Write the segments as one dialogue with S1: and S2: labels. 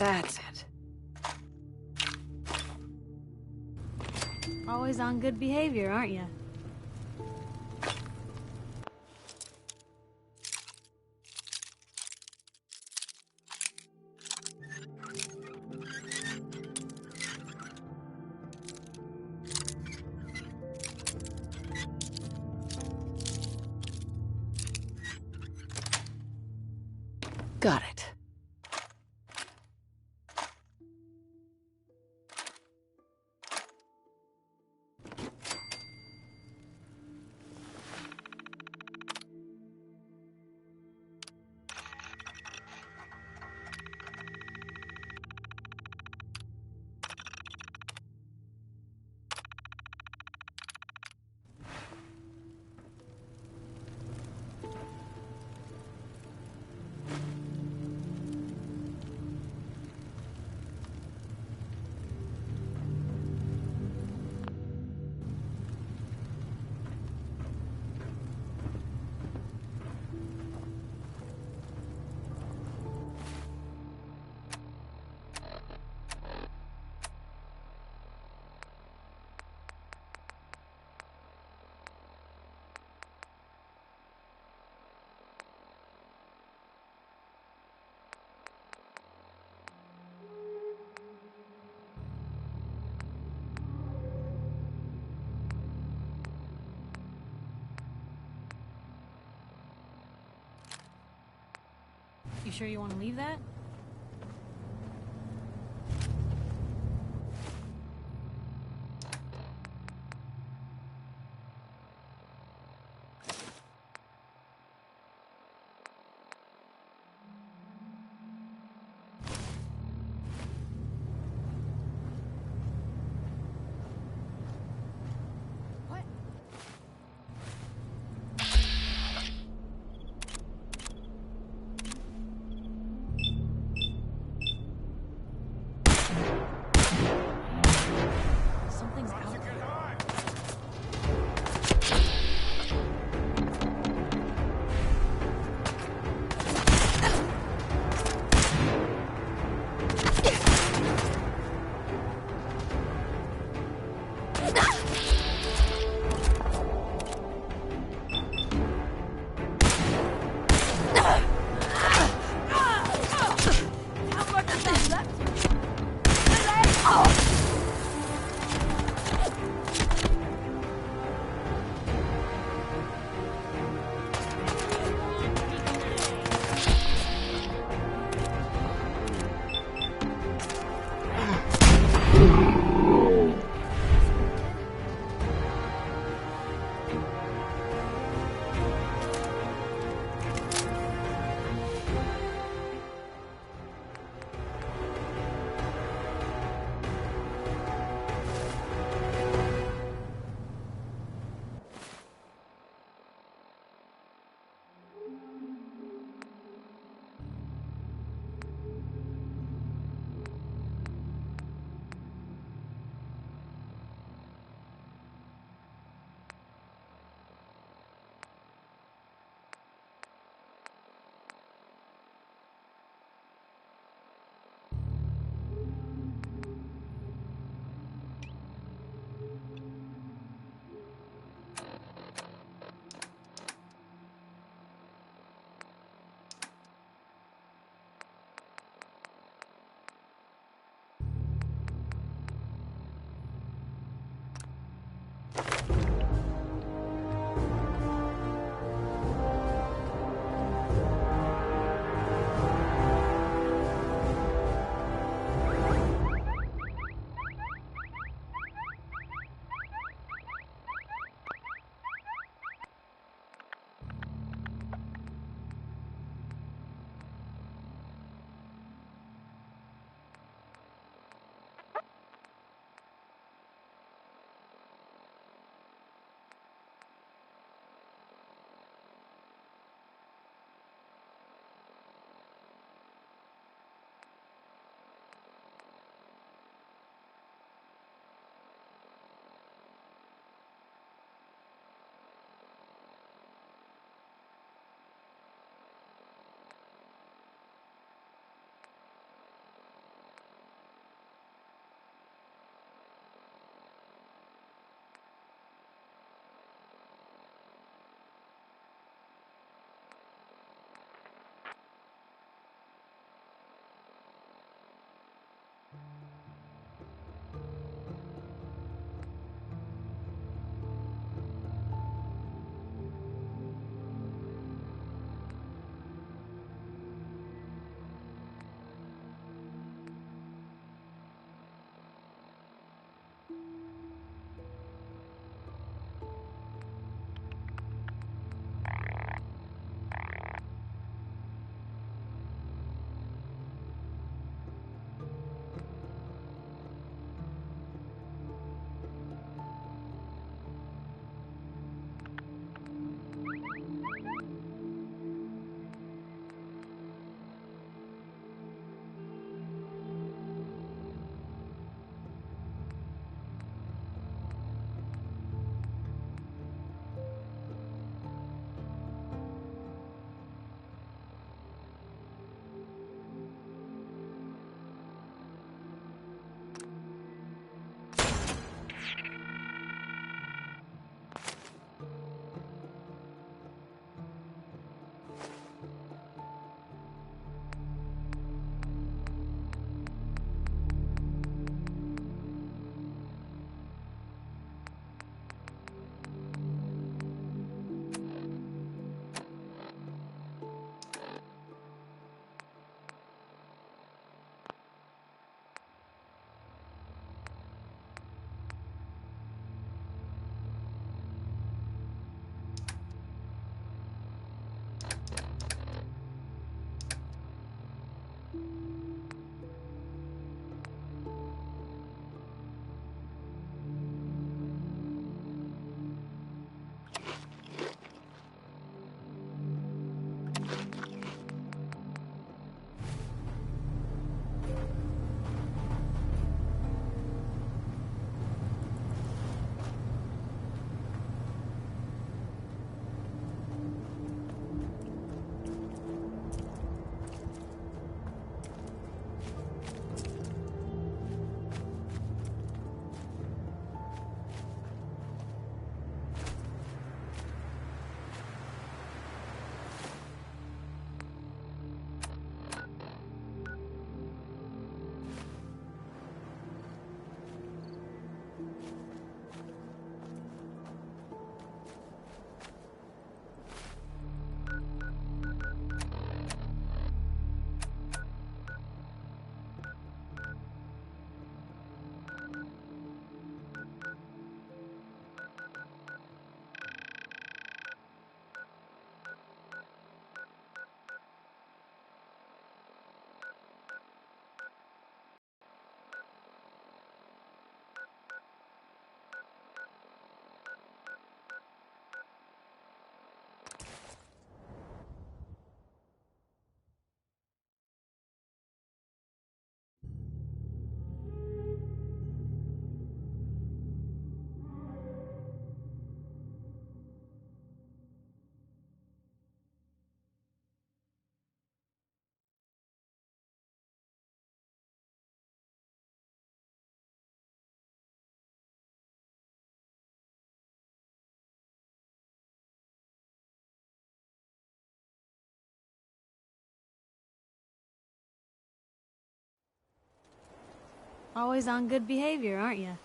S1: That's it.
S2: Always on good behavior, aren't you?
S1: Got it.
S2: You sure you want to leave that? What? Something's out there. How much is that left? Always on good behavior, aren't you?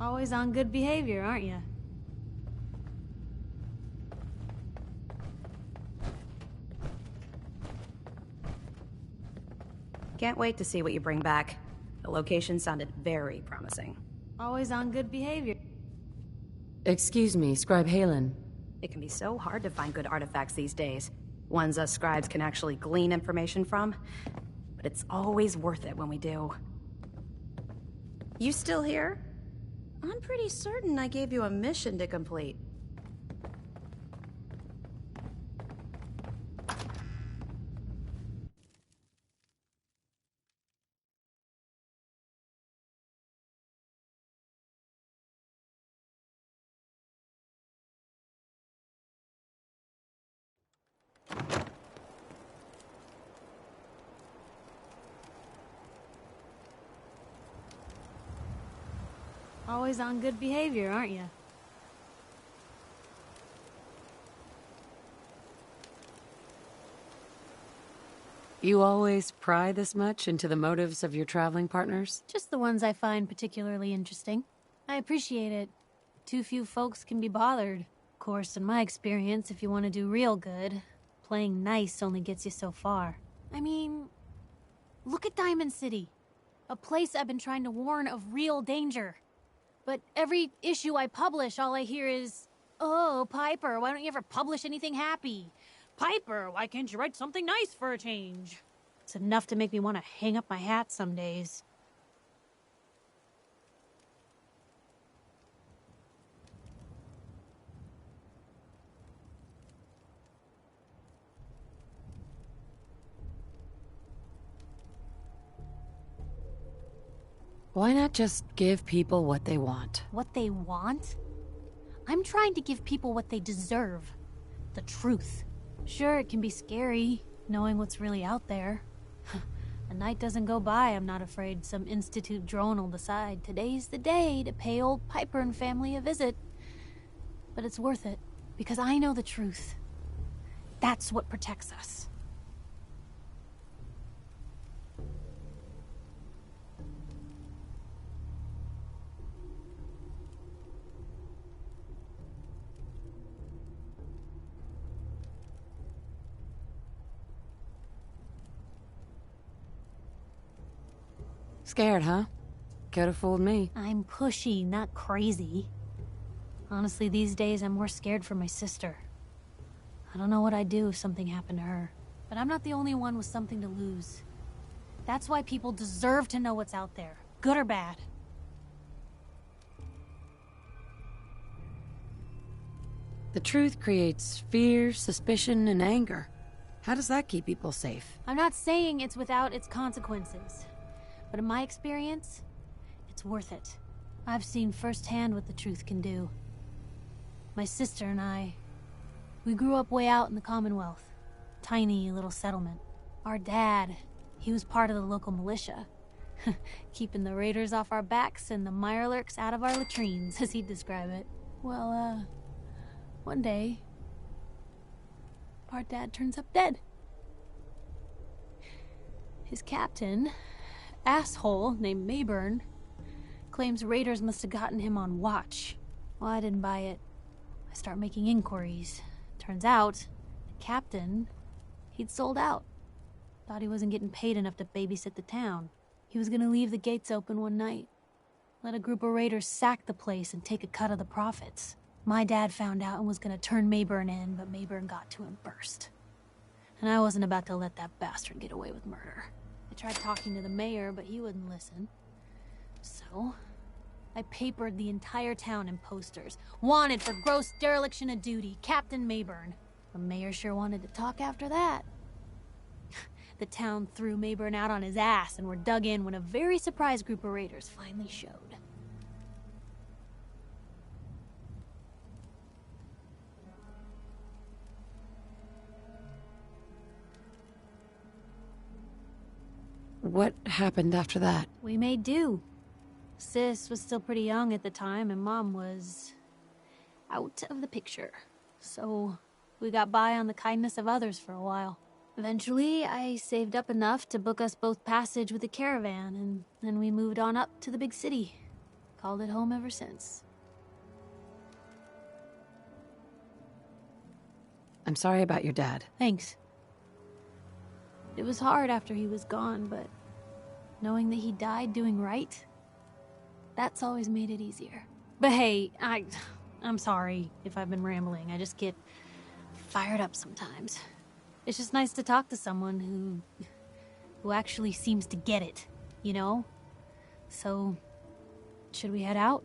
S2: Always on good behavior, aren't you?
S3: Can't wait to see what you bring back. The location sounded very promising.
S2: Always on good behavior.
S1: Excuse me, Scribe Halen.
S3: It can be so hard to find good artifacts these days. Ones us scribes can actually glean information from. But it's always worth it when we do. You still here? I'm pretty certain I gave you a mission to complete.
S2: Always on good behavior, aren't you?
S1: You always pry this much into the motives of your traveling partners?
S2: Just the ones I find particularly interesting. I appreciate it. Too few folks can be bothered. Of course, in my experience, if you want to do real good, playing nice only gets you so far. I mean, look at Diamond City. A place I've been trying to warn of real danger. But every issue I publish, all I hear is, "Oh, Piper, why don't you ever publish anything happy? Piper, why can't you write something nice for a change?" It's enough to make me want to hang up my hat some days.
S1: Why not just give people what they want?
S2: What they want? I'm trying to give people what they deserve. The truth. Sure, it can be scary, knowing what's really out there. A night doesn't go by, I'm not afraid some Institute drone will decide today's the day to pay old Piper and family a visit. But it's worth it, because I know the truth. That's what protects us.
S1: Scared, huh? Could've fooled me.
S2: I'm pushy, not crazy. Honestly, these days I'm more scared for my sister. I don't know what I'd do if something happened to her. But I'm not the only one with something to lose. That's why people deserve to know what's out there, good or bad.
S1: The truth creates fear, suspicion, and anger. How does that keep people safe?
S2: I'm not saying it's without its consequences. But in my experience, it's worth it. I've seen firsthand what the truth can do. My sister and I, we grew up way out in the Commonwealth. Tiny little settlement. Our dad, he was part of the local militia. Keeping the raiders off our backs and the Mirelurks out of our latrines, as he'd describe it. Well, one day, our dad turns up dead. His captain, asshole named Mayburn, claims raiders must have gotten him on watch. Well, I didn't buy it. I start making inquiries. Turns out, the captain, he'd sold out. Thought he wasn't getting paid enough to babysit the town. He was gonna leave the gates open one night. Let a group of raiders sack the place and take a cut of the profits. My dad found out and was gonna turn Mayburn in, but Mayburn got to him first. And I wasn't about to let that bastard get away with murder. I tried talking to the mayor, but he wouldn't listen. So, I papered the entire town in posters. Wanted for gross dereliction of duty, Captain Mayburn. The mayor sure wanted to talk after that. The town threw Mayburn out on his ass and were dug in when a very surprised group of raiders finally showed.
S1: What happened after that?
S2: We made do. Sis was still pretty young at the time, and Mom was out of the picture. So we got by on the kindness of others for a while. Eventually, I saved up enough to book us both passage with a caravan, and then we moved on up to the big city. Called it home ever since.
S1: I'm sorry about your dad.
S2: Thanks. It was hard after he was gone, but knowing that he died doing right, that's always made it easier. But hey, I'm sorry if I've been rambling. I just get fired up sometimes. It's just nice to talk to someone who actually seems to get it, you know? So, should we head out?